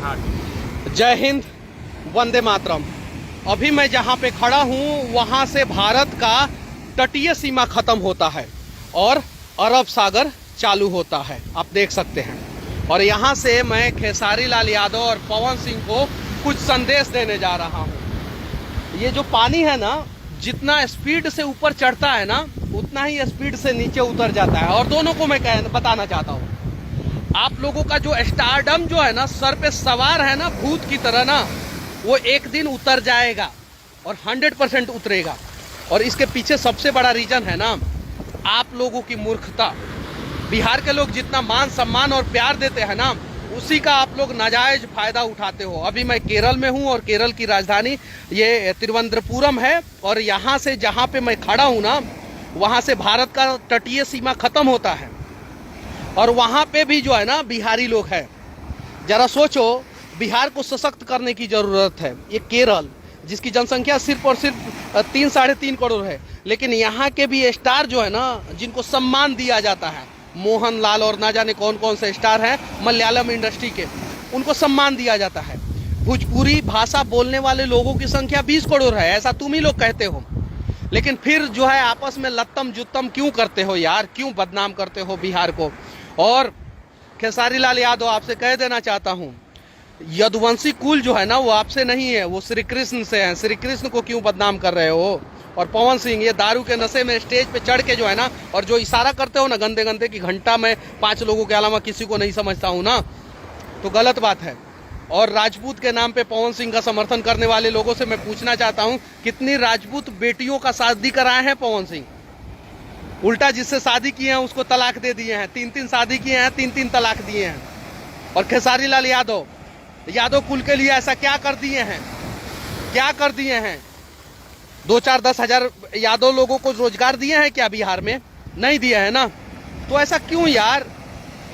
हाँ जी। जय हिंद, वंदे मातरम। अभी मैं जहाँ पे खड़ा हूँ वहाँ से भारत का तटीय सीमा खत्म होता है और अरब सागर चालू होता है, आप देख सकते हैं। और यहाँ से मैं खेसारी लाल यादव और पवन सिंह को कुछ संदेश देने जा रहा हूँ। ये जो पानी है ना, जितना स्पीड से ऊपर चढ़ता है ना, उतना ही स्पीड से नीचे उतर जाता है। और दोनों को मैं बताना चाहता हूँ, आप लोगों का जो स्टारडम जो है ना, सर पे सवार है ना भूत की तरह ना, वो एक दिन उतर जाएगा और 100% उतरेगा। और इसके पीछे सबसे बड़ा रीजन है ना, आप लोगों की मूर्खता। बिहार के लोग जितना मान सम्मान और प्यार देते हैं ना, उसी का आप लोग नाजायज फायदा उठाते हो। अभी मैं केरल में हूँ और केरल की राजधानी ये तिरुवनंतपुरम है। और यहाँ से जहाँ पे मैं खड़ा हूँ ना, वहाँ से भारत का तटीय सीमा खत्म होता है। और वहाँ पे भी जो है ना बिहारी लोग हैं। जरा सोचो, बिहार को सशक्त करने की जरूरत है। ये केरल जिसकी जनसंख्या सिर्फ और सिर्फ 3-3.5 करोड़ है, लेकिन यहाँ के भी स्टार जो है ना, जिनको सम्मान दिया जाता है, मोहन लाल और ना जाने कौन कौन से स्टार हैं मलयालम इंडस्ट्री के, उनको सम्मान दिया जाता है। भोजपुरी भाषा बोलने वाले लोगों की संख्या 20 करोड़ है, ऐसा तुम ही लोग कहते हो। लेकिन फिर जो है आपस में लत्तम जुत्तम क्यों करते हो यार, क्यों बदनाम करते हो बिहार को। और खेसारी लाल यादव आपसे कह देना चाहता हूँ, यदुवंशी कुल जो है ना, वो आपसे नहीं है, वो श्री कृष्ण से है। श्री कृष्ण को क्यों बदनाम कर रहे हो। और पवन सिंह, ये दारू के नशे में स्टेज पे चढ़ के जो है ना, और जो इशारा करते हो ना गंदे गंदे की घंटा में 5 लोगों के अलावा किसी को नहीं समझता हूँ ना, तो गलत बात है। और राजपूत के नाम पे पवन सिंह का समर्थन करने वाले लोगों से मैं पूछना चाहता हूँ, कितनी राजपूत बेटियों का शादी कराए हैं पवन सिंह। उल्टा जिससे शादी किए हैं उसको तलाक दे दिए हैं। 3-3 शादी किए हैं, 3-3 तलाक दिए हैं। और खेसारी लाल यादव कुल के लिए ऐसा क्या कर दिए हैं, क्या कर दिए हैं। 2-4-10 हजार यादव लोगों को रोजगार दिए हैं क्या बिहार में? नहीं दिए है ना। तो ऐसा क्यों यार?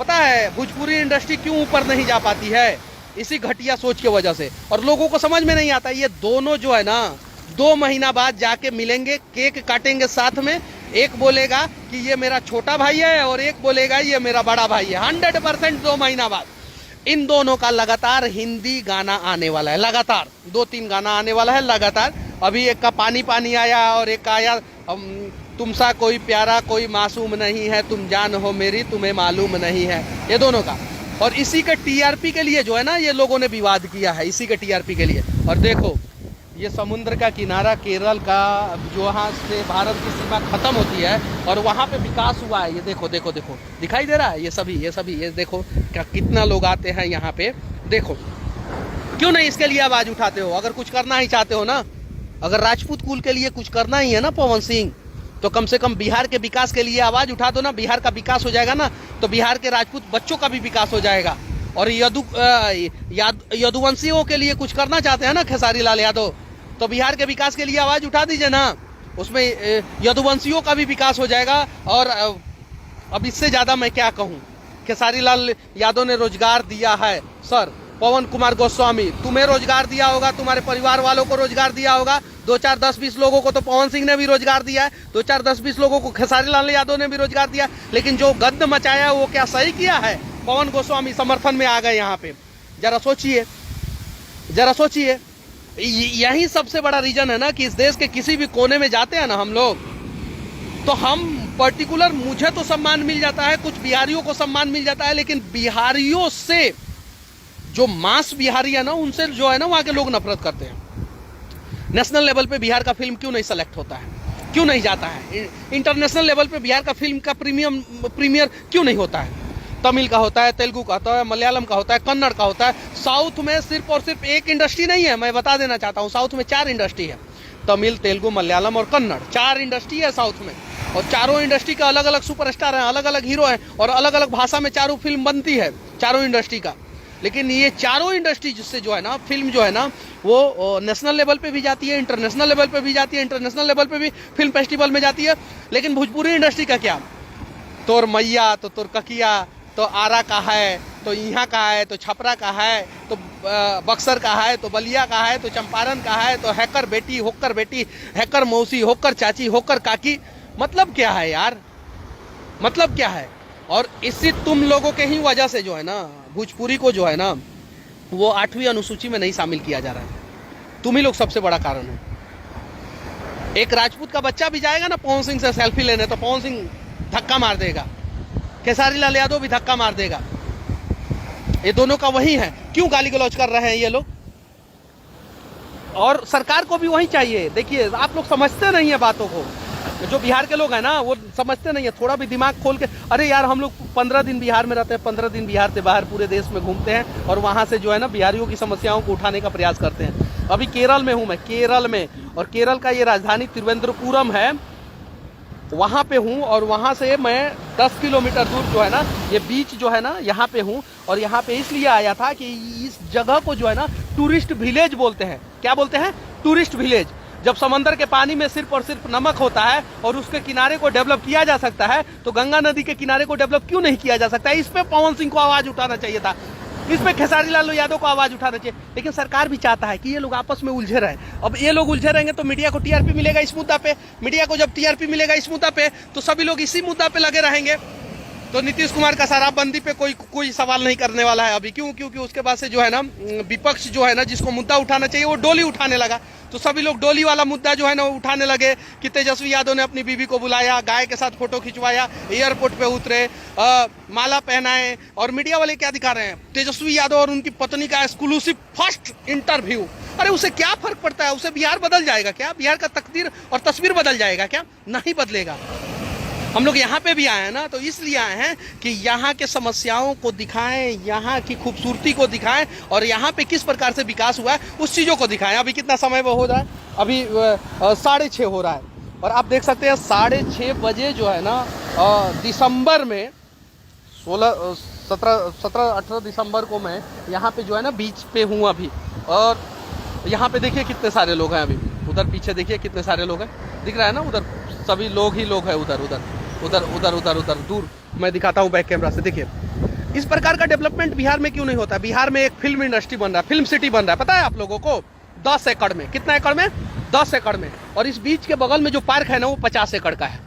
पता है भोजपुरी इंडस्ट्री क्यों ऊपर नहीं जा पाती है? इसी घटिया सोच की वजह से। और लोगों को समझ में नहीं आता, ये दोनों जो है ना 2 महीना बाद जाके मिलेंगे, केक काटेंगे साथ में। एक बोलेगा कि ये मेरा छोटा भाई है और एक बोलेगा ये मेरा बड़ा भाई है। 100% 2 महीना बाद इन दोनों का लगातार हिंदी गाना आने वाला है। लगातार 2-3 गाना आने वाला है लगातार। अभी एक का पानी पानी आया और एक आया तुमसा कोई प्यारा कोई मासूम नहीं है, तुम जान हो मेरी तुम्हें मालूम नहीं है, ये दोनों का। और इसी के टीआरपी के लिए जो है ना ये लोगों ने विवाद किया है, इसी के टीआरपी के लिए। और देखो ये समुद्र का किनारा केरल का, जो वहाँ से भारत की सीमा खत्म होती है और वहाँ पे विकास हुआ है। ये देखो देखो देखो, दिखाई दे रहा है ये सभी ये देखो क्या कितना लोग आते हैं यहाँ पे। देखो क्यों नहीं इसके लिए आवाज उठाते हो? अगर कुछ करना ही चाहते हो ना, अगर राजपूत कुल के लिए कुछ करना ही है ना पवन सिंह, तो कम से कम बिहार के विकास के लिए आवाज उठा दो ना। बिहार का विकास हो जाएगा ना, तो बिहार के राजपूत बच्चों का भी विकास हो जाएगा। और यदुवंशियों के लिए कुछ करना चाहते हैं ना खेसारी लाल यादव, तो बिहार के विकास के लिए आवाज उठा दीजिए ना। उसमें यदुवंशियों का भी विकास हो जाएगा। और अब इससे ज्यादा मैं क्या कहूँ। खेसारी लाल यादव ने रोजगार दिया है सर। पवन कुमार गोस्वामी, तुम्हें रोजगार दिया होगा, तुम्हारे परिवार वालों को रोजगार दिया होगा। 2-4-10-20 लोगों को तो पवन सिंह ने भी रोजगार दिया है, 2-4-10-20 लोगों को खेसारी लाल यादव ने भी रोजगार दिया। लेकिन जो गद्द मचाया है वो क्या सही किया है? पवन गोस्वामी समर्थन में आ गए यहाँ पे। जरा सोचिए, जरा सोचिए। यही सबसे बड़ा रीजन है ना कि इस देश के किसी भी कोने में जाते हैं ना हम लोग, तो हम पर्टिकुलर, मुझे तो सम्मान मिल जाता है, कुछ बिहारियों को सम्मान मिल जाता है, लेकिन बिहारियों से जो मास बिहारी है ना, उनसे जो है ना वहाँ के लोग नफरत करते हैं। नेशनल लेवल पे बिहार का फिल्म क्यों नहीं सेलेक्ट होता है, क्यों नहीं जाता है? इंटरनेशनल लेवल पे बिहार का फिल्म का प्रीमियर क्यों नहीं होता है? तमिल का होता है, तेलुगु का होता है, मलयालम का होता है, कन्नड़ का होता है। साउथ में सिर्फ और सिर्फ एक इंडस्ट्री नहीं है, मैं बता देना चाहता हूँ। साउथ में 4 इंडस्ट्री है, तमिल, तेलुगु, मलयालम और कन्नड़। 4 इंडस्ट्री है साउथ में। और चारों इंडस्ट्री का अलग अलग सुपरस्टार हैं, अलग अलग हीरो हैं, और अलग अलग भाषा में चारों फिल्म बनती है चारों इंडस्ट्री का। लेकिन ये चारों इंडस्ट्री जिससे जो है ना फिल्म जो है ना, वो नेशनल लेवल पे भी जाती है, इंटरनेशनल लेवल पे भी जाती है, इंटरनेशनल लेवल पे भी फिल्म फेस्टिवल में जाती है। लेकिन भोजपुरी इंडस्ट्री का क्या? तोर मैया तो तोर ककिया तो आरा का है, तो यहाँ का है, तो छपरा का है, तो बक्सर का है, तो बलिया का है, तो चंपारण का है, तो हैकर बेटी होकर बेटी, हैकर मौसी होकर चाची होकर काकी। मतलब क्या है यार, मतलब क्या है? और इसी तुम लोगों के ही वजह से जो है ना भोजपुरी को जो है ना वो 8वीं अनुसूची में नहीं शामिल किया जा रहा है। तुम ही लोग सबसे बड़ा कारण हो। एक राजपूत का बच्चा भी जाएगा ना पवन सिंह से सेल्फी लेने, तो पवन सिंह धक्का मार देगा, खेसारी लाल यादव भी धक्का मार देगा। ये दोनों का वही है। क्यों गाली गलौज कर रहे हैं ये लोग? और सरकार को भी वही चाहिए। देखिए, आप लोग समझते नहीं है बातों को। जो बिहार के लोग हैं ना, वो समझते नहीं है। थोड़ा भी दिमाग खोल के, अरे यार हम लोग 15 दिन बिहार में रहते हैं, 15 दिन बिहार से बाहर पूरे देश में घूमते हैं और वहाँ से जो है ना बिहारियों की समस्याओं को उठाने का प्रयास करते हैं। अभी केरल में हूँ मैं, केरल में, और केरल का ये राजधानी तिरुवनंतपुरम है, वहाँ पे हूँ। और वहाँ से मैं 10 किलोमीटर दूर जो है ना ये बीच जो है ना यहाँ पे हूँ। और यहाँ पे इसलिए आया था कि इस जगह को जो है ना टूरिस्ट विलेज बोलते हैं। क्या बोलते हैं? Tourist village. जब समंदर के पानी में सिर्फ और सिर्फ नमक होता है और उसके किनारे को डेवलप किया जा सकता है, तो गंगा नदी के किनारे को डेवलप क्यों नहीं किया जा सकता है? इस पे पवन सिंह को आवाज उठाना चाहिए था, इस पे खेसारी लाल यादव को आवाज उठाना चाहिए। लेकिन सरकार भी चाहता है कि ये लोग आपस में उलझे रहे। अब ये लोग उलझे रहेंगे तो मीडिया को टीआरपी मिलेगा इस मुद्दा पे। मीडिया को जब टीआरपी मिलेगा इस मुद्दा पे, तो सभी लोग इसी मुद्दा पे लगे रहेंगे। तो नीतीश कुमार का शराबबंदी पे कोई सवाल नहीं करने वाला है अभी। क्यों? क्योंकि उसके बाद से जो है ना विपक्ष जो है ना जिसको मुद्दा उठाना चाहिए वो डोली उठाने लगा। तो सभी लोग डोली वाला मुद्दा जो है ना उठाने लगे कि तेजस्वी यादव ने अपनी बीवी को बुलाया, गाय के साथ फोटो खिंचवाया, एयरपोर्ट पे उतरे, माला पहनाए। और मीडिया वाले क्या दिखा रहे हैं? तेजस्वी यादव और उनकी पत्नी का एक्सक्लूसिव फर्स्ट इंटरव्यू। अरे उसे क्या फर्क पड़ता है? उसे बिहार बदल जाएगा क्या? बिहार का तकदीर और तस्वीर बदल जाएगा क्या? नहीं बदलेगा। हम लोग यहाँ पे भी आए हैं ना, तो इसलिए आए हैं कि यहाँ के समस्याओं को दिखाएं, यहाँ की खूबसूरती को दिखाएं और यहाँ पे किस प्रकार से विकास हुआ है उस चीज़ों को दिखाएं। अभी कितना समय वो हो रहा है? अभी 6:30 हो रहा है। और आप देख सकते हैं 6:30 बजे जो है ना दिसंबर में 17-18 दिसंबर को मैं यहाँ पे जो है ना बीच पे हूँ अभी। और यहाँ पे देखिए कितने सारे लोग हैं। अभी उधर पीछे देखिए कितने सारे लोग हैं, दिख रहा है ना? उधर सभी लोग ही लोग हैं। उधर उधर उधर उधर उधर उधर दूर मैं दिखाता हूँ बैक कैमरा से। देखिए इस प्रकार का डेवलपमेंट बिहार में क्यों नहीं होता? बिहार में एक फिल्म इंडस्ट्री बन रहा है, फिल्म सिटी बन रहा है, पता है आप लोगों को? 10 एकड़ में। कितना एकड़ में? 10 एकड़ में। और इस बीच के बगल में जो पार्क है ना वो 50 एकड़ का है।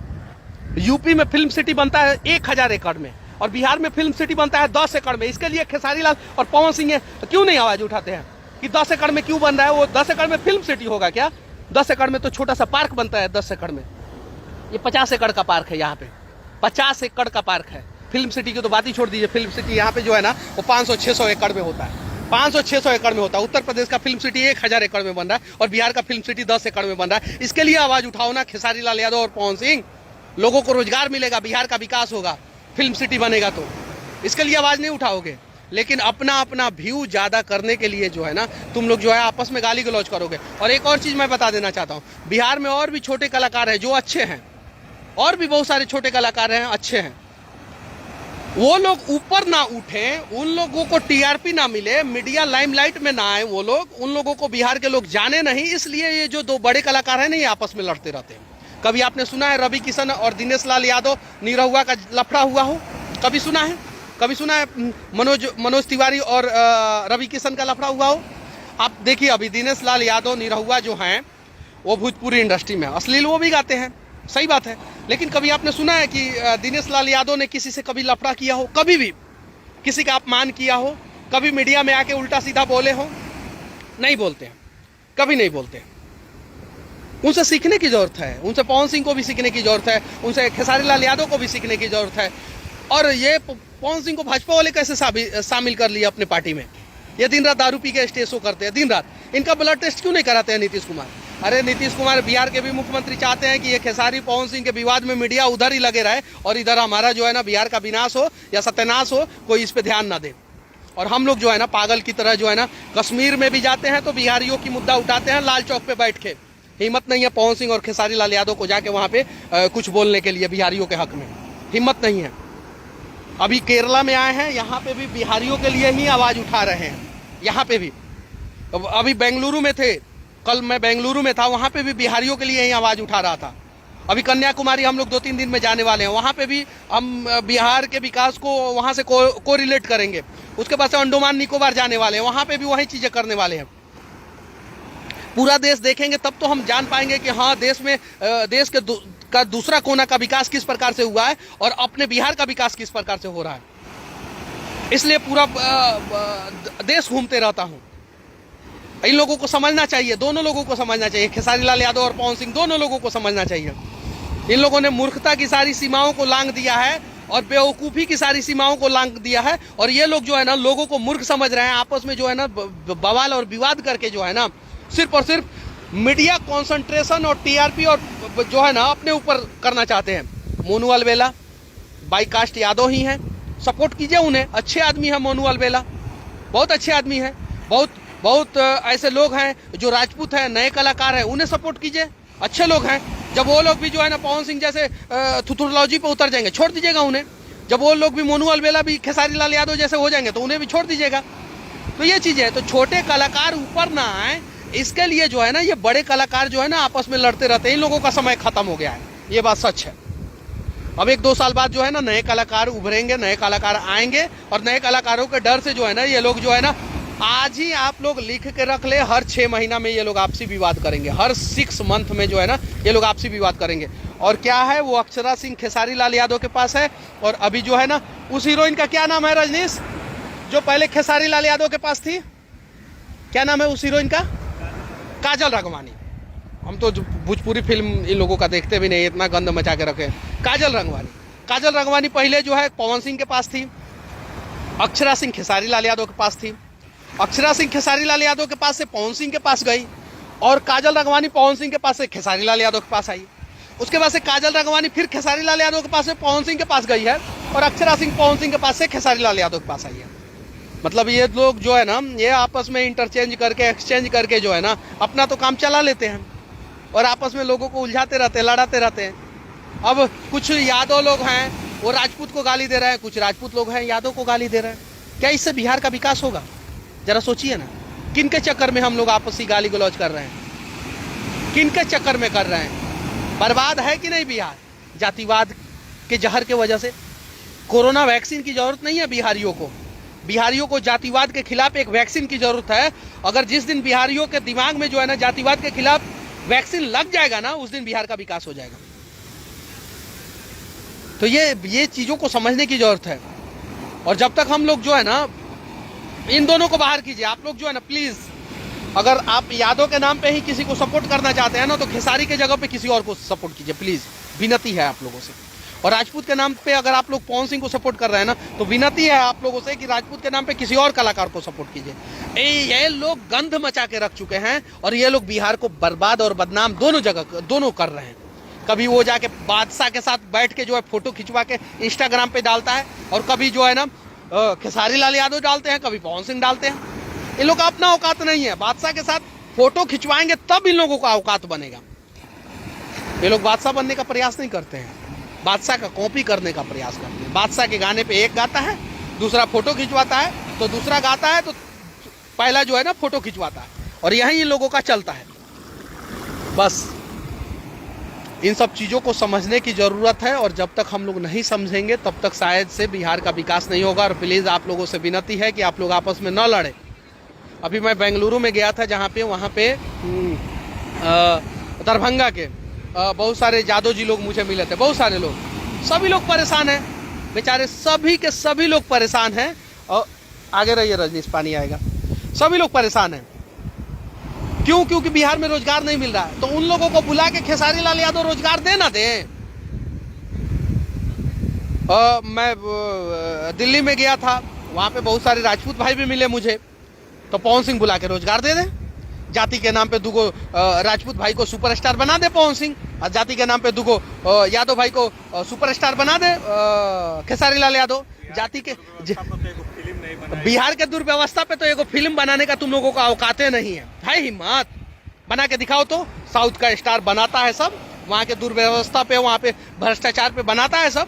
यूपी में फिल्म सिटी बनता है 1000 एकड़ में और बिहार में फिल्म सिटी बनता है 10 एकड़ में। इसके लिए खेसारी लाल और पवन सिंह क्यों नहीं आवाज उठाते हैं कि 10 एकड़ में क्यों बन रहा है? वो 10 एकड़ में फिल्म सिटी होगा क्या? 10 एकड़ में तो छोटा सा पार्क बनता है। 10 एकड़ में ये 50 एकड़ का पार्क है। यहाँ पे 50 एकड़ का पार्क है। फिल्म सिटी की तो बात ही छोड़ दीजिए। फिल्म सिटी यहाँ पे जो है ना वो 500-600 एकड़ में होता है। 500-600 एकड़ में होता है। उत्तर प्रदेश का फिल्म सिटी 1000 एकड़ में बन रहा है और बिहार का फिल्म सिटी 10 एकड़ में बन रहा है। इसके लिए आवाज उठाओ ना खेसारी लाल यादव और पवन सिंह। लोगों को रोजगार मिलेगा, बिहार का विकास होगा, फिल्म सिटी बनेगा। तो इसके लिए आवाज नहीं उठाओगे, लेकिन अपना अपना व्यू ज्यादा करने के लिए जो है ना तुम लोग जो है आपस में गाली गलौज करोगे। और एक और चीज मैं बता देना चाहता हूँ, बिहार में और भी छोटे कलाकार हैं जो अच्छे हैं, और भी बहुत सारे छोटे कलाकार हैं अच्छे हैं। वो लोग ऊपर ना उठे, उन लोगों को टीआरपी ना मिले, मीडिया लाइमलाइट में ना आए वो लोग, उन लोगों को बिहार के लोग जाने नहीं। इसलिए ये जो दो बड़े कलाकार हैं ना ये आपस में लड़ते रहते हैं। कभी आपने सुना है रवि किशन और दिनेश लाल यादव निरहुआ का लफड़ा हुआ हो? कभी सुना है? कभी सुना है मनोज तिवारी और रवि किशन का लफड़ा हुआ हो? आप देखिए अभी दिनेश लाल यादव निरहुआ जो हैं वो भोजपुरी इंडस्ट्री में अश्लील वो भी गाते हैं, सही बात है। लेकिन कभी आपने सुना है कि दिनेश लाल यादव ने किसी से कभी लफड़ा किया हो? कभी भी किसी का अपमान किया हो? कभी मीडिया में आके उल्टा सीधा बोले हो? नहीं बोलते हैं, कभी नहीं बोलते हैं। उनसे सीखने की जरूरत है। उनसे पवन सिंह को भी सीखने की जरूरत है, उनसे खेसारी लाल यादव को भी सीखने की जरूरत है। और ये पवन सिंह को भाजपा वाले कैसे शामिल कर लिया अपने पार्टी में? ये दिन रात दारू पी के स्टेज शो करते हैं, दिन रात। इनका ब्लड टेस्ट क्यों नहीं कराते हैं नीतीश कुमार? अरे नीतीश कुमार बिहार के भी मुख्यमंत्री चाहते हैं कि ये खेसारी पवन सिंह के विवाद में मीडिया उधर ही लगे रहे और इधर हमारा जो है ना बिहार का विनाश हो या सत्यानाश हो, कोई इस पे ध्यान ना दे। और हम लोग जो है ना पागल की तरह जो है ना कश्मीर में भी जाते हैं तो बिहारियों की मुद्दा उठाते हैं लाल चौक पे बैठ के। हिम्मत नहीं है पवन सिंह और खेसारी लाल यादव को जाके वहां पे कुछ बोलने के लिए बिहारियों के हक में, हिम्मत नहीं है। अभी केरला में आए हैं, यहाँ पे भी बिहारियों के लिए ही आवाज उठा रहे हैं। यहाँ पे भी अभी बेंगलुरु में थे, कल मैं बेंगलुरु में था, वहां पे भी बिहारियों के लिए ही आवाज उठा रहा था। अभी कन्याकुमारी हम लोग 2-3 दिन में जाने वाले हैं, वहां पे भी हम बिहार के विकास को वहां से को रिलेट करेंगे। उसके बाद से अंडमान निकोबार जाने वाले हैं, वहां पे भी वही चीजें करने वाले हैं। पूरा देश देखेंगे तब तो हम जान पाएंगे कि हाँ देश में देश के का दूसरा कोना का विकास किस प्रकार से हुआ है और अपने बिहार का विकास किस प्रकार से हो रहा है। इसलिए पूरा देश घूमते रहता हूं। इन लोगों को समझना चाहिए, दोनों लोगों को समझना चाहिए, खेसारी लाल यादव और पवन सिंह दोनों लोगों को समझना चाहिए। इन लोगों ने मूर्खता की सारी सीमाओं को लांघ दिया है और बेवकूफ़ी की सारी सीमाओं को लांघ दिया है। और ये लोग जो है ना लोगों को मूर्ख समझ रहे हैं, आपस में जो है ना बवाल और विवाद करके जो है ना सिर्फ और सिर्फ मीडिया कॉन्सेंट्रेशन और टीआरपी और जो है ना अपने ऊपर करना चाहते हैं। मोनू अलवेला बाई कास्ट यादव ही हैं, सपोर्ट कीजिए उन्हें, अच्छे आदमी हैं मोनू अलवेला, बहुत अच्छे आदमी हैं। बहुत ऐसे लोग हैं जो राजपूत हैं, नए कलाकार हैं, उन्हें सपोर्ट कीजिए, अच्छे लोग हैं। जब वो लोग भी जो है ना पवन सिंह जैसे थुथुरलॉजी पे उतर जाएंगे, छोड़ दीजिएगा उन्हें। जब वो लोग भी मोनू अलवेला भी खेसारी लाल यादव जैसे हो जाएंगे तो उन्हें भी छोड़ दीजिएगा। तो ये चीज़ है, तो छोटे कलाकार ऊपर ना आए, इसके लिए जो है ना ये बड़े कलाकार जो है ना आपस में लड़ते रहते हैं। इन लोगों का समय खत्म हो गया है, ये बात सच है। अब 1-2 साल बाद जो है ना नए कलाकार उभरेंगे, नए कलाकार आएंगे और नए कलाकारों के डर से जो है ना ये लोग जो है ना, आज ही आप लोग लिख के रख ले, हर 6 महीना में ये लोग आपसी विवाद करेंगे, हर 6 मंथ में जो है ना ये लोग आपसी विवाद करेंगे। और क्या है, वो अक्षरा सिंह खेसारी लाल यादव के पास है, और अभी जो है ना उस हीरोइन का क्या नाम है रजनीश, जो पहले खेसारी लाल यादव के पास थी, क्या नाम है उस हीरोइन का? काजल राघवानी। हम तो भोजपुरी फिल्म इन लोगों का देखते भी नहीं, इतना गंद मचा के रखे। काजल राघवानी पहले जो है पवन सिंह के पास थी, अक्षरा सिंह खेसारी लाल यादव के पास थी, अक्षरा सिंह खेसारी लाल यादव के पास से पवन सिंह के पास गई, और काजल राघवानी पवन सिंह के पास से खेसारी लाल यादव के पास आई। उसके बाद से काजल राघवानी फिर खेसारी लाल यादव के पास से पवन सिंह के पास गई है, और अक्षरा सिंह पवन सिंह के पास से खेसारी लाल यादव के पास आई है। मतलब ये लोग जो है ना ये आपस में इंटरचेंज करके, एक्सचेंज करके जो है ना अपना तो काम चला लेते हैं और आपस में लोगों को उलझाते रहते हैं, लड़ाते रहते हैं। अब कुछ यादव लोग हैं वो राजपूत को गाली दे रहे हैं, कुछ राजपूत लोग हैं यादव को गाली दे रहे हैं। क्या इससे बिहार का विकास होगा? जरा सोचिए ना, किन के चक्कर में हम लोग आपसी गाली गलौज कर रहे हैं, किन के चक्कर में कर रहे हैं? बर्बाद है कि नहीं बिहार जातिवाद के जहर के वजह से? कोरोना वैक्सीन की जरूरत नहीं है बिहारियों को जातिवाद के खिलाफ एक वैक्सीन की जरूरत है। अगर जिस दिन बिहारियों के दिमाग में जो है ना जातिवाद के खिलाफ वैक्सीन लग जाएगा ना, उस दिन बिहार का विकास हो जाएगा। तो ये चीजों को समझने की जरूरत है। और जब तक हम लोग जो है ना इन दोनों को बाहर कीजिए, आप लोग जो है ना प्लीज, अगर आप यादव के नाम पे ही किसी को सपोर्ट करना चाहते हैं ना तो खेसारी के जगह पे किसी और को सपोर्ट कीजिए प्लीज, विनती है आप लोगों से। और राजपूत के नाम पे अगर आप लोग पवन सिंह को सपोर्ट कर रहे हैं ना तो विनती है आप लोगों से कि राजपूत के नाम पे किसी और कलाकार को सपोर्ट कीजिए। ये लोग गंध मचा के रख चुके हैं और ये लोग बिहार को बर्बाद और बदनाम दोनों कर रहे हैं। कभी वो जाके बादशाह के साथ बैठ के जो है फोटो खिंचवा के इंस्टाग्राम पे डालता है, और कभी जो है ना खेसारी लाल यादव डालते हैं, कभी पवन सिंह डालते हैं। इन लोग का अपना औकात नहीं है, बादशाह के साथ फोटो खिंचवाएंगे तब इन लोगों का औकात बनेगा। ये लोग बादशाह बनने का प्रयास नहीं करते हैं, बादशाह का कॉपी करने का प्रयास करते हैं। बादशाह के गाने पे एक गाता है, दूसरा फोटो खिंचवाता है, तो दूसरा गाता है तो पहला जो है ना फोटो खिंचवाता है, और यही इन लोगों का चलता है। बस इन सब चीज़ों को समझने की ज़रूरत है, और जब तक हम लोग नहीं समझेंगे तब तक शायद से बिहार का विकास नहीं होगा। और प्लीज़ आप लोगों से विनती है कि आप लोग आपस में न लड़े। अभी मैं बेंगलुरु में गया था, जहाँ पे वहाँ पे दरभंगा के बहुत सारे यादव जी लोग मुझे मिले थे, बहुत सारे लोग, सभी लोग परेशान हैं बेचारे, सभी के सभी लोग परेशान हैं। और आगे रहिए रजनीश, पानी आएगा। सभी लोग परेशान हैं, क्यों? क्योंकि बिहार में रोजगार नहीं मिल रहा है। तो उन लोगों को बुला के खेसारी लाल यादव रोजगार देना दे। मैं दिल्ली में गया था, वहाँ पे बहुत सारे राजपूत भाई भी मिले मुझे, तो पवन सिंह बुला के रोजगार दे दे। जाति के नाम पे दुगो राजपूत भाई को सुपरस्टार बना दे पवन सिंह, और जाति के नाम पे दुगो यादव भाई को सुपरस्टार बना दे खेसारी लाल यादव। जाति के बिहार के दुर्व्यवस्था पे तो एगो फिल्म बनाने का तुम लोगों का औकाते नहीं है हिम्मत? बना के दिखाओ तो। साउथ का स्टार बनाता है सब, वहाँ के दुर्व्यवस्था पे, वहाँ पे भ्रष्टाचार पे बनाता है सब,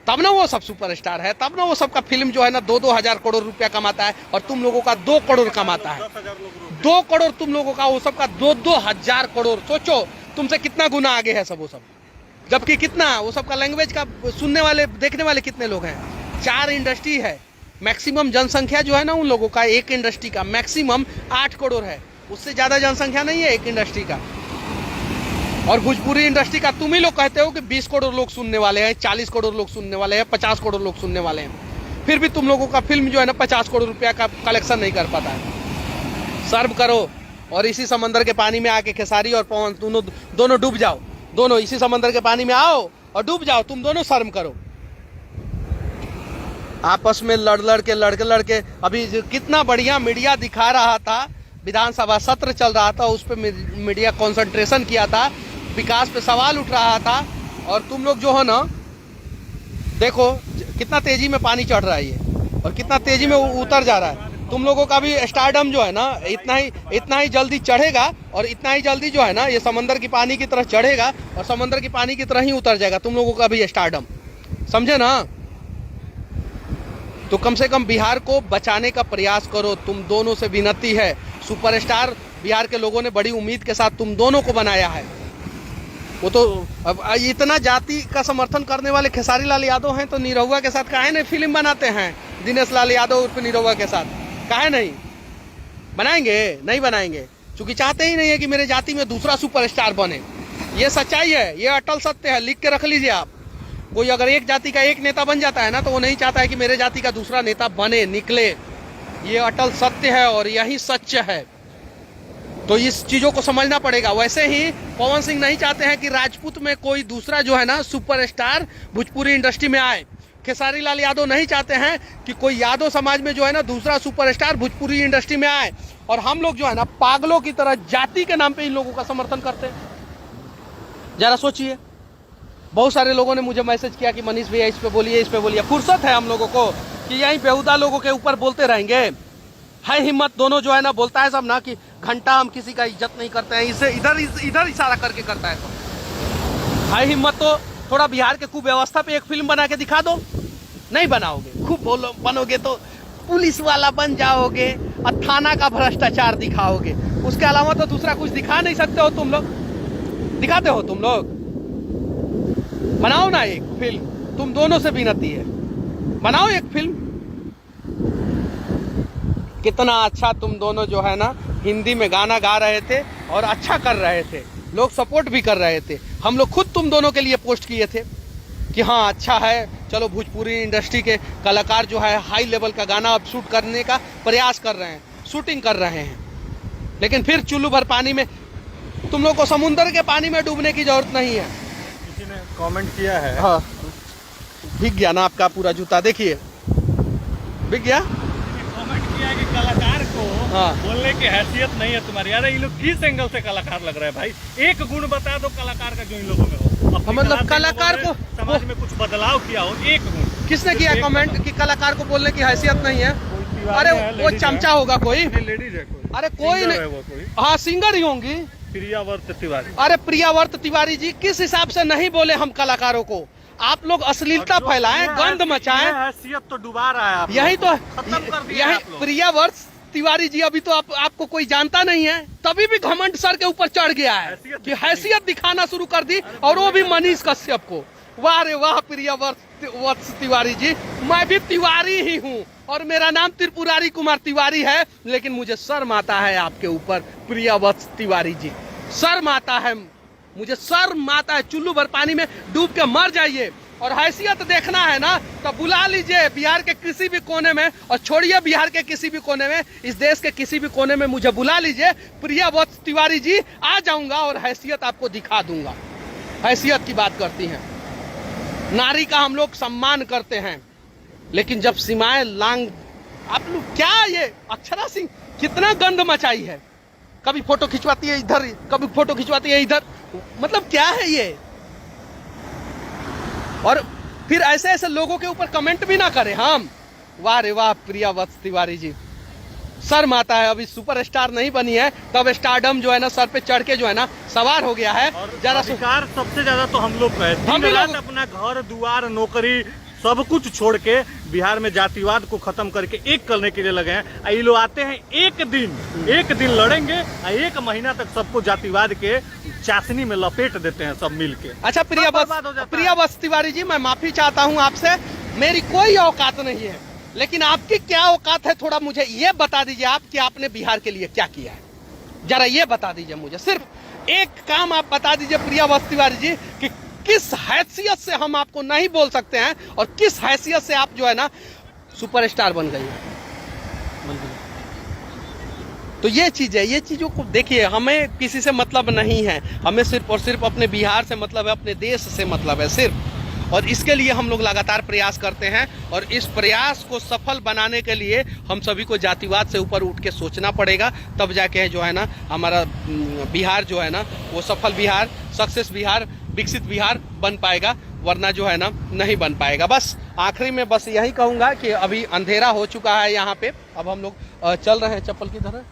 तब ना वो सब सुपरस्टार है, तब ना वो सबका फिल्म जो है ना 2-2 हजार करोड़ रुपया कमाता है, और तुम लोगों का 2 करोड़ कमाता है। 2 करोड़ तुम लोगों का, वो सबका 2-2 हजार करोड़। सोचो तुमसे कितना गुना आगे है सब वो सब। जबकि कितना वो सबका लैंग्वेज का सुनने वाले, देखने वाले कितने लोग हैं? 4 इंडस्ट्री है, मैक्सिमम जनसंख्या जो है ना उन लोगों का एक इंडस्ट्री का मैक्सिमम 8 करोड़ है, उससे ज़्यादा जनसंख्या नहीं है एक इंडस्ट्री का। और भोजपुरी इंडस्ट्री का तुम ही लोग कहते हो कि 20 करोड़ लोग सुनने वाले हैं, 40 करोड़ लोग सुनने वाले हैं, 50 करोड़ लोग सुनने वाले हैं। फिर भी तुम लोगों का फिल्म जो है ना 50 करोड़ रुपया का कलेक्शन नहीं कर पाता है। सर्व करो और इसी समंदर के पानी में आके खेसारी और पवन दोनों डूब जाओ, दोनों इसी समंदर के पानी में आओ और डूब जाओ, तुम दोनों शर्म करो। आपस में लड़के अभी कितना बढ़िया मीडिया दिखा रहा था, विधानसभा सत्र चल रहा था, उस पर मीडिया कंसंट्रेशन किया था, विकास पे सवाल उठ रहा था, और तुम लोग जो है ना देखो कितना तेजी में पानी चढ़ रहा है ये और कितना तेजी में उतर जा रहा है। तुम लोगों का भी स्टारडम जो है ना इतना ही जल्दी चढ़ेगा और इतना ही जल्दी जो है ना ये समंदर की पानी की तरह चढ़ेगा और समंदर की पानी की तरह ही उतर जाएगा तुम लोगों का भी स्टारडम, समझे ना। तो कम से कम बिहार को बचाने का प्रयास करो, तुम दोनों से विनती है। सुपरस्टार बिहार के लोगों ने बड़ी उम्मीद के साथ तुम दोनों को बनाया है। वो तो अब इतना जाति का समर्थन करने वाले खेसारी लाल यादव हैं, तो निरहुआ के साथ काहे नहीं फिल्म बनाते हैं? दिनेश लाल यादव उर्फ निरहुआ के साथ काहे नहीं बनाएंगे? नहीं बनाएंगे, क्योंकि चाहते ही नहीं है कि मेरे जाति में दूसरा सुपरस्टार बने। ये सच्चाई है, ये अटल सत्य है, लिख के रख लीजिए आप। कोई अगर एक जाति का एक नेता बन जाता है ना, तो वो नहीं चाहता है कि मेरे जाति का दूसरा नेता बने, निकले। ये अटल सत्य है और यही सच है, तो इस चीजों को समझना पड़ेगा। वैसे ही पवन सिंह नहीं चाहते हैं कि राजपूत में कोई दूसरा जो है ना सुपरस्टार भोजपुरी इंडस्ट्री में आए। खेसारी लाल यादव नहीं चाहते हैं कि कोई यादव समाज में जो है ना दूसरा सुपरस्टार भोजपुरी इंडस्ट्री में आए, और हम लोग जो है ना पागलों की तरह जाति के नाम पे इन लोगों का समर्थन करते हैं। जरा सोचिए, बहुत सारे लोगों ने मुझे मैसेज किया कि मनीष भैया इस पे बोलिए, इस पे बोलिए। फुर्सत है हम लोगों को कि यही बेहुदा लोगों के ऊपर बोलते रहेंगे? है हिम्मत दोनों जो है ना, बोलता है सब ना कि घंटा हम किसी का इज्जत नहीं करते हैं, इसे इधर इशारा करके करता है सब। है हिम्मत तो थोड़ा बिहार के कुव्यवस्था पे एक फिल्म बना के दिखा दो। नहीं बनाओगे, खूब बोलो, बनोगे तो पुलिस वाला बन जाओगे और थाना का भ्रष्टाचार दिखाओगे। उसके अलावा तो दूसरा कुछ दिखा नहीं सकते हो तुम लोग। दिखाते हो तुम लोग? बनाओ ना एक फिल्म, तुम दोनों से विनती है, बनाओ एक फिल्म। कितना अच्छा तुम दोनों जो है ना हिंदी में गाना गा रहे थे और अच्छा कर रहे थे, लोग सपोर्ट भी कर रहे थे। हम लोग खुद तुम दोनों के लिए पोस्ट किए थे कि हाँ अच्छा है, चलो भोजपुरी इंडस्ट्री के कलाकार जो है हाई लेवल का गाना अब शूट करने का प्रयास कर रहे हैं, शूटिंग कर रहे हैं। लेकिन फिर चुल्लू भर पानी में, तुम लोग को समुद्र के पानी में डूबने की जरूरत नहीं है। किसी ने कमेंट किया है, हाँ भीग गया ना आपका पूरा जूता, देखिए भीग गया। कमेंट किया कि कलाकार को बोलने की हैसियत नहीं है तुम्हारी। यार ये लोग किस एंगल से कलाकार लग रहा है भाई? एक गुण बता दो कलाकार का जो इन लोगों में हो। मतलब कलाकार को समाज में कुछ बदलाव किया हो, एक गुण। किसने किया कमेंट कि कलाकार को बोलने की हैसियत नहीं है? अरे वो चमचा होगा कोई, लेडीज है कोई, अरे कोई नहीं, हाँ सिंगर ही होंगी, प्रियावर्त तिवारी। अरे प्रियावर्त तिवारी जी किस हिसाब से नहीं बोले हम कलाकारों को? आप लोग अश्लीलता फैलाएं, गंद मचाएं, हैसियत तो डुबा रहा है। यही तो खत्म कर दिया यही प्रियावर्त तिवारी जी। अभी तो आपको कोई जानता नहीं है, तभी भी घमंड सर के ऊपर चढ़ गया है कि हैसियत दिखाना शुरू कर दी, और वो भी मनीष कश्यप को। वाह रे वाह प्रियावर्त तिवारी जी, मैं भी तिवारी ही हूँ और मेरा नाम त्रिपुरारी कुमार तिवारी है, लेकिन मुझे शर्म आता है आपके ऊपर प्रियावर्त तिवारी जी, शर्म आता है, मुझे शर्म आता है। चुल्लू भर पानी में डूब के मर जाइए, और हैसियत देखना है ना तो बुला लीजिए बिहार के किसी भी कोने में, और छोड़िए बिहार के किसी भी कोने में, इस देश के किसी भी कोने में मुझे बुला लीजिए, प्रियावर्त तिवारी जी, आ जाऊंगा और हैसियत आपको दिखा दूंगा। हैसियत की बात करती हैं, नारी का हम लोग सम्मान करते हैं, लेकिन जब सीमाएं लांग, आप लोग क्या, ये अक्षरा सिंह कितना गंद मचाई है, कभी फोटो खिंचवाती है इधर, कभी फोटो खिंचवाती है इधर, मतलब क्या है ये? और फिर ऐसे ऐसे लोगों के ऊपर कमेंट भी ना करें हम। वाह रे वाह प्रियावर्त तिवारी जी, शर्म आता है। अभी सुपरस्टार नहीं बनी है, तब स्टारडम जो है ना सर पे चढ़ के जो है ना सवार हो गया है। जरा अधिकार सबसे ज्यादा तो हम लोग अपना घर दुआर नौकरी सब कुछ छोड़ के बिहार में जातिवाद को खत्म करके एक करने के लिए लगे हैं। ये लोग आते हैं एक दिन लड़ेंगे, एक महीना तक सबको जातिवाद के चाशनी में लपेट देते हैं सब मिलके। अच्छा प्रियावर्त तिवारी जी, मैं माफी चाहता हूं आपसे, मेरी कोई औकात नहीं है, लेकिन आपकी क्या औकात है थोड़ा मुझे ये बता दीजिए आप कि आपने बिहार के लिए क्या किया है, जरा ये बता दीजिए मुझे। सिर्फ एक काम आप बता दीजिए प्रियावर्त तिवारी जी कि किस हैसियत से हम आपको नहीं बोल सकते हैं और किस हैसियत से आप जो है ना सुपरस्टार बन गई है। तो ये चीज है, ये चीजों को देखिए, हमें किसी से मतलब नहीं है, हमें सिर्फ और सिर्फ अपने बिहार से मतलब है, अपने देश से मतलब है सिर्फ। और इसके लिए हम लोग लगातार प्रयास करते हैं, और इस प्रयास को सफल बनाने के लिए हम सभी को जातिवाद से ऊपर उठ के सोचना पड़ेगा, तब जाके जो है ना हमारा बिहार जो है ना वो सफल बिहार, सक्सेस बिहार, विकसित बिहार बन पाएगा, वरना जो है ना नहीं बन पाएगा। बस आखिरी में बस यही कहूँगा कि अभी अंधेरा हो चुका है यहाँ पे, अब हम लोग चल रहे हैं, चप्पल की तरह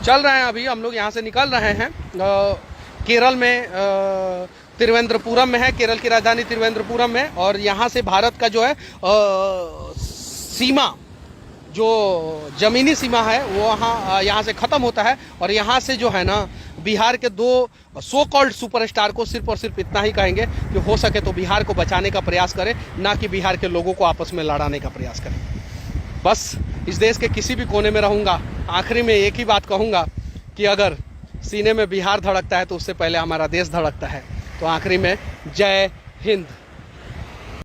चल रहे हैं, अभी हम लोग यहाँ से निकल रहे हैं। केरल में तिरुवनंतपुरम में है, केरल की राजधानी तिरुवनंतपुरम में, और यहाँ से भारत का जो है सीमा, जो जमीनी सीमा है वो यहाँ से ख़त्म होता है। और यहाँ से जो है ना बिहार के दो सो कॉल्ड सुपरस्टार को सिर्फ और सिर्फ इतना ही कहेंगे कि हो सके तो बिहार को बचाने का प्रयास करें, ना कि बिहार के लोगों को आपस में लड़ाने का प्रयास करें। बस इस देश के किसी भी कोने में रहूँगा, आखिरी में एक ही बात कहूँगा कि अगर सीने में बिहार धड़कता है तो उससे पहले हमारा देश धड़कता है। तो आखिरी में जय हिंद।